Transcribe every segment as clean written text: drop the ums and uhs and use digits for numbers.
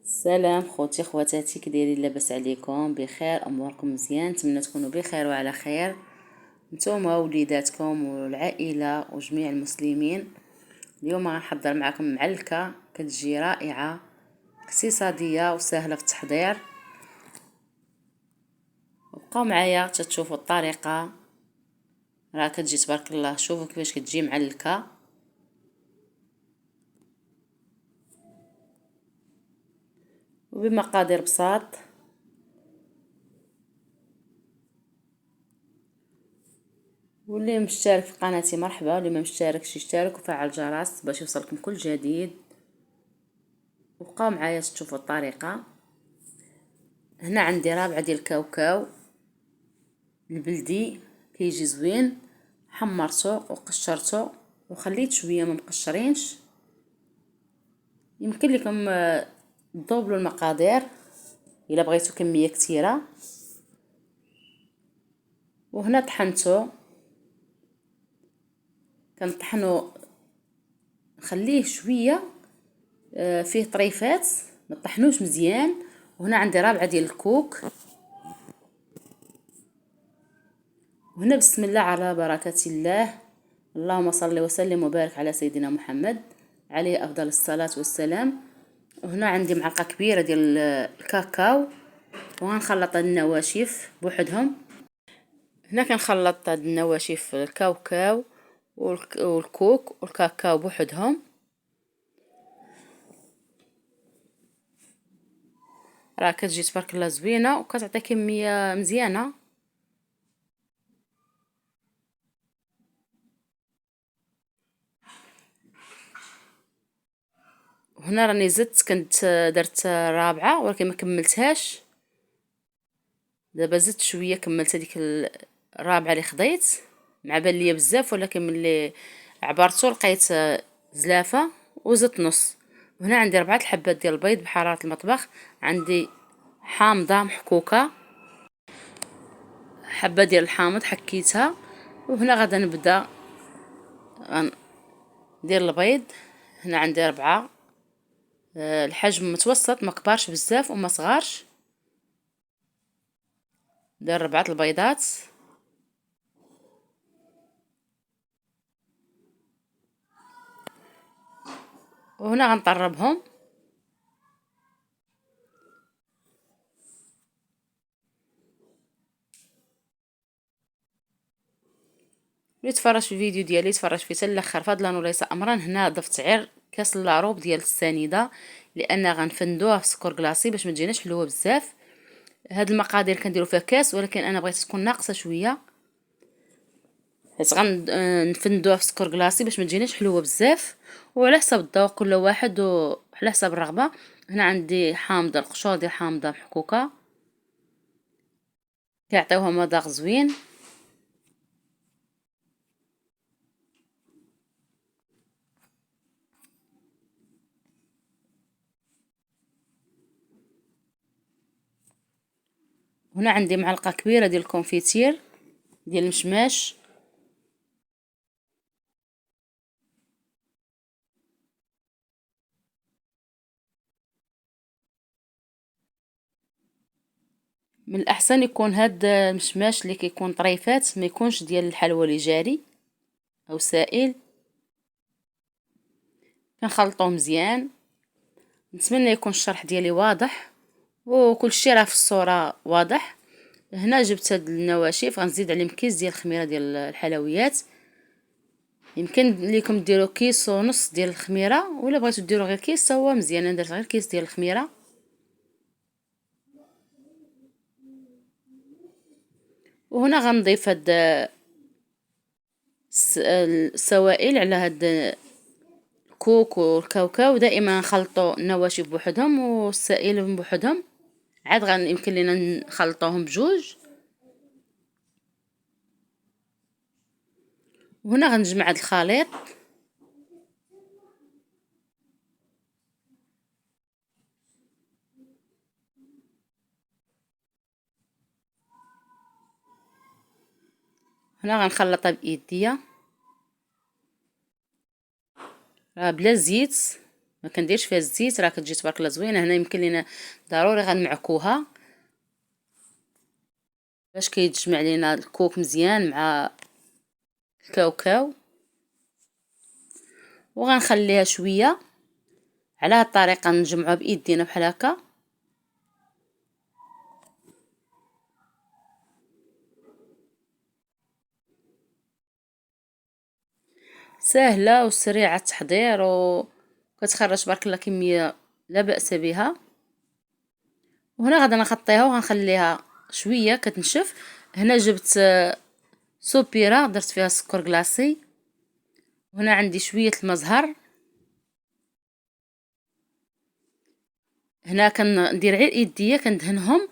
سلام خوتي خواتاتي، كدايرين؟ لاباس عليكم؟ بخير؟ اموركم مزيان؟ نتمنى تكونوا بخير وعلى خير نتوما ووليداتكم والعائله وجميع المسلمين. اليوم غنحضر معكم معلكه كتجي رائعه، اقتصاديه وسهله في التحضير. بقاو معايا تشوفوا الطريقه، راه كتجي تبارك الله. شوفوا كيفاش كتجي معلكه. وبمقادير بساط. واللي مشترك في قناتي مرحبا، واللي ما مشتركش يشترك وفعل الجرس باش يوصلكم كل جديد. وبقاو معايا تشوفوا الطريقه. هنا عندي رابعه ديال الكاوكاو البلدي، كيجي زوين. حمرته وقشرته وخليت شويه ما مقشرينش. يمكن لكم تضوبلوا المقادير الا بغيتوا كميه كثيره. وهنا طحنته، كنطحنو نخليه شويه فيه طريفات، ما طحنوش مزيان. وهنا عندي رابعه ديال الكوك. وهنا بسم الله على بركه الله، اللهم صل وسلم وبارك على سيدنا محمد عليه افضل الصلاه والسلام. وهنا عندي معلقه كبيره ديال الكاكاو، وغنخلط النواشف بوحدهم. هنا كنخلط هاد النواشف، الكاوكاو والكوك والكاكاو بوحدهم. راه كتجي تبارك الله زوينه وكتعطي كميه مزيانه. وهنا راني زدت، كنت درت رابعه ولكن ما كملتهاش. دابا زدت شويه، كملت هذيك الرابعه اللي خديت، مع بان ليا بزاف ولكن ملي عبرته لقيت زلافه وزدت نص. وهنا عندي 4 الحبات ديال البيض بحراره المطبخ. عندي حامضه محكوكه، حبه ديال الحامض حكيتها. وهنا غادا نبدا ندير البيض. هنا عندي 4، الحجم متوسط، ما كبارش بزاف وما صغارش. دير 4 البيضات. وهنا غنطربهم. اللي تفرج في الفيديو ديالي تفرج فيه حتى الاخر فضلا وليس امرا. هنا ضفت عير كاس لاروب ديال السنيده، لان غنفندوها في سكر كلاصي باش ما تجيناش حلوه بزاف. هاد المقادير كنديروا فيها كاس، ولكن انا بغيت تكون ناقصه شويه، حيت غنفندوها في سكر كلاصي باش ما تجيناش حلوه بزاف. وعلى حسب الذوق كل واحد وعلى حسب الرغبه. هنا عندي حامضه، القشور ديال حامضه محكوكه كيعطيوها مذاق زوين. هنا عندي معلقه كبيره ديال الكونفيتير ديال المشماش. من الاحسن يكون هاد المشماش اللي كيكون طريفات، ما يكونش ديال الحلوى اللي جاري او سائل. كنخلطوه مزيان. نتمنى يكون الشرح ديالي واضح وكل شيء راه في الصوره واضح. هنا جبت هاد النواشف، غنزيد عليهم كيس ديال الخميره ديال الحلويات. يمكن ليكم ديروا كيس ونص ديال الخميره، ولا بغيتو ديروا غير كيس هو مزيان. انا درت غير كيس ديال الخميره. وهنا غنضيف هاد السوائل على هاد الكوك والكاوكاو. دائما نخلطوا النواشف بوحدهم والسائل بوحدهم، عاد يمكن لينا نخلطوهم بجوج. وهنا غنجمع هاد الخليط. هنا غنخلطها بايديا بلا زيت. ما كنديرش فيها الزيت، راه كتجي تبارك الله زوينه. هنا يمكن لينا ضروري غنمعكوها باش كيتجمع لينا الكوك مزيان مع الكاوكاو. وغنخليها شويه على هاد الطريقه، نجمعوها بايدينا بحال هكا. سهله وسريعه التحضير، وكتخرج تبارك الله كميه لا باس بها. وهنا غادي نغطيها وغنخليها شويه كتنشف. هنا جبت سوبيره درت فيها سكر كلاصي، وهنا عندي شويه الماء زهر. هنا كندير غير يديا كندهنهم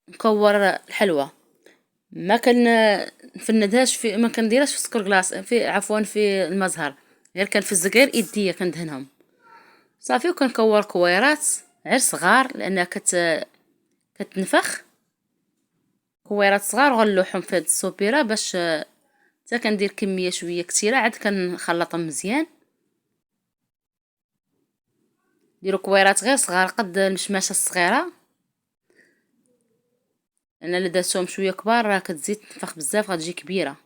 نكور الحلوى. ما نفندهاش في، ما كنديرهاش في سكر كلاص، في عفوا في الماء زهر، غير كنفز غير يديا كندهنهم صافي. وكنكور كويرات غير صغار لانها كتنفخ. كويرات صغار وغنلوحهم في هاد السوبيره باش حتى كندير كميه شويه كثيره عاد كنخلطهم مزيان. ديروا كويرات غير صغار قد المشماشه الصغيره، لان الا درتهم شويه كبار راه كتزيد تنفخ بزاف غتجي كبيره.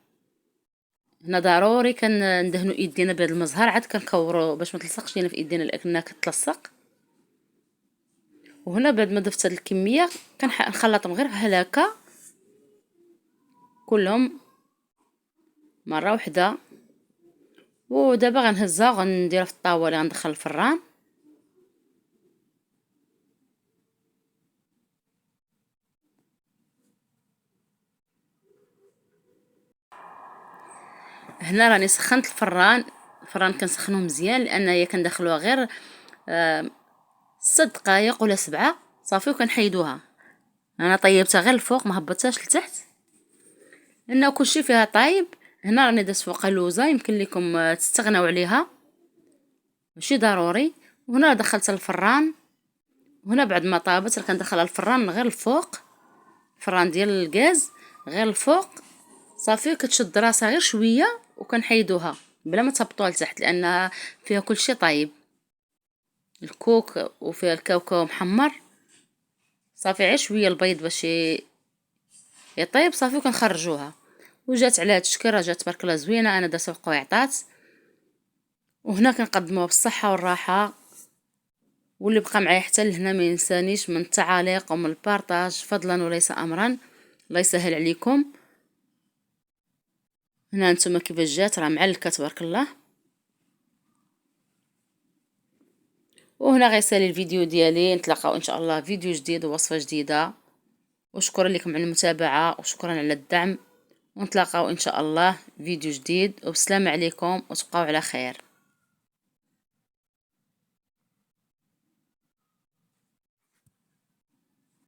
هنا ضروري كندهنوا ايدينا بهذا المزهر، عاد كنكوروا باش ما تلصقش لينا في ايدينا لانها كتلصق. وهنا بعد ما ضفت هاد الكميه كنخلطهم غير بحال هكا كلهم مره واحده. ودابا غنهزها وغنديرها في الطاوه اللي غندخل الفران. هنا راني سخنت الفران كنسخنوه مزيان لان هي كندخلوها غير 6 دقائق ولا 7 صافي وكنحيدوها. انا طيبتها غير الفوق ما هبطتهاش لتحت لانه كلشي فيها طايب. هنا راني درت فوقها لوزه، يمكن لكم تستغناو عليها ماشي ضروري. وهنا دخلتها الفران، وهنا بعد ما طابت كندخلها الفران غير الفوق، الفران ديال الغاز غير الفوق صافي. كتشد راسها غير شويه وكنحيدوها بلا ما تهبطوها لتحت لان فيها كلشي طايب، الكوك وفيها الكاوكاو محمر صافي. غير شويه البيض باش يطيب صافي وكنخرجوها. وجات على هاد الشكل راه جات تبارك الله زوينه. انا درتها قويعطات. وهنا كنقدموها بالصحه والراحه. واللي بقى معايا حتى لهنا ما ينسانيش من التعاليق ومن البارطاج فضلا وليس امرا. الله يسهل عليكم. هنا نتوما كيفاش جات راه معلكه تبارك الله. وهنا غيسالي الفيديو ديالي. نتلاقاو ان شاء الله فيديو جديد ووصفه جديده. وشكرا لكم على المتابعه وشكرا على الدعم. ونتلاقاو ان شاء الله فيديو جديد. وبسلام عليكم وتبقاو على خير.